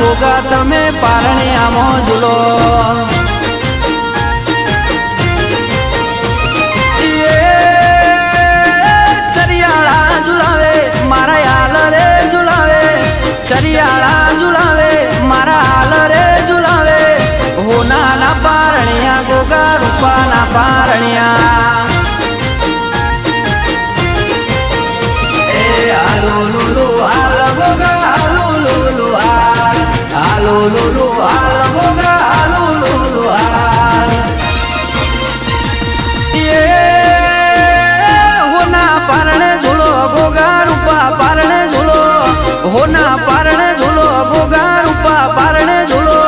ગોગા તમે પારણિયામાં ઝૂલો ચરિયાળા ઝુલાવે મારા હાલ રે ઝુલાવે ચરિયાળા ઝુલાવે મારા હાલ રે ઝુલાવે હોનાના પારણિયા ગોગા રૂપાના પારણિયા આલો લુલુ આલ ગોગા આલો લુલુ આલ આલો લુલુ આલ ગોગા આલો લુલુ આલ હોના પારણે ઝૂલો ગોગા રૂપા પારણે ઝૂલો હોના પારણે ઝૂલો ગોગા રૂપા પારણે ઝૂલો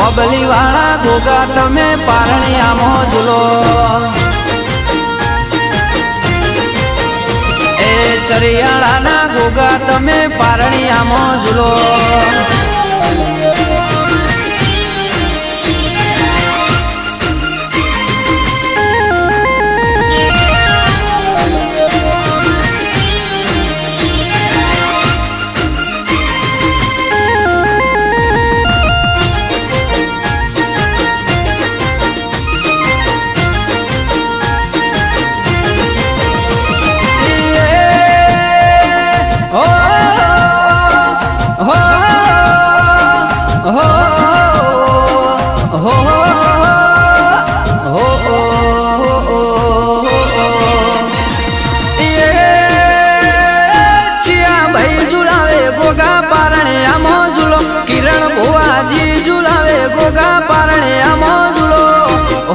ઓબલી વાળા ગોગા તમે પારણિયામાં ઝૂલો ચરિયાળાના ગોગા તમે પારણિયામાં ઝૂલો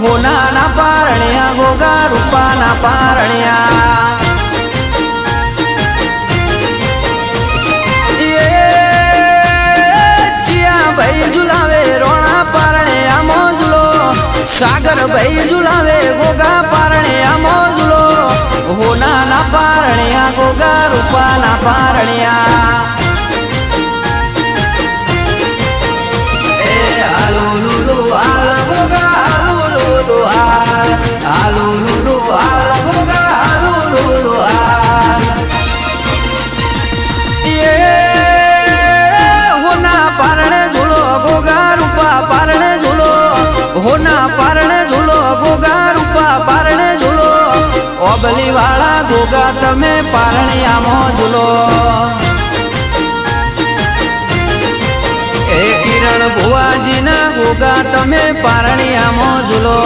હોનાના પારણિયા ગોગા રૂપાના પારણિયા ચિયા ભાઈ ઝુલાવે રોણા પારણિયામાં ઝૂલો સાગર ભાઈ ઝુલાવે ગોગા પારણિયામાં ઝૂલો હોનાના પારણિયા ગોગા રૂપાના પારણિયા આલો લુલુ આલ ગોગા આલો લુલુ આલ આલો લુલુ આલ ગોગા આલો લુલુ આલ હોના પારણે ઝૂલો ગોગા રૂપા પારણે ઝૂલો હોના પારણે ઝૂલો ગોગા રૂપા પારણે ઝૂલો ઓબલી વાળા ગોગા તમે પારણિયામાં ઝૂલો કિરણ ભુવાજીના ગોગા તમે પારણિયામાં ઝૂલો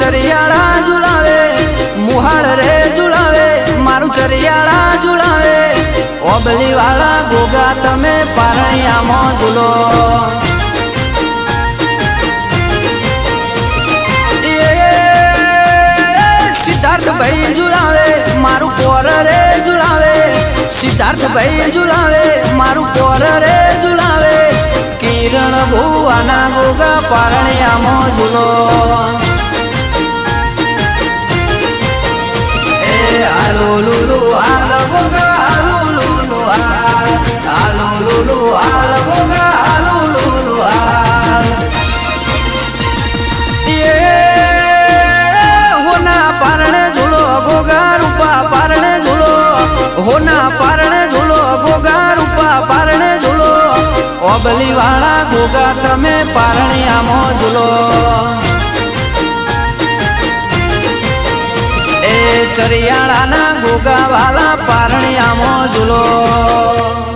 ચરિયાળા ઝુલાવે મુહાળ રે ઝુલાવે મારું ચરિયાળા ઝુલાવે ઓબલી વાળા ગોગા તમે પારણિયામાં ઝૂલો સિદ્ધાર્થ ભાઈ ઝુલાવે મારું પોર રે ઝુલાવે સિદ્ધાર્થ ભાઈ ઝુલાવે મારું પોર રે ઝુલાવે કિરણ ભુવાના ગોગા પારણિયામાં ઝૂલો આલો લુલુ આલ ગોગા આલો લુલુ આલ આલો લુલુ આલ ગોગા આલો લુલુ આલ હોના પારણે ઝૂલો ગોગા રૂપા પારણે ઝૂલો હોના પારણે ઝૂલો ગોગા રૂપા પારણે ઝૂલો ઓબલી વાળા ગોગા તમે પારણિયામાં ઝૂલો ચરિયાળાના ગોગા વાલા પારણિયામાં ઝૂલો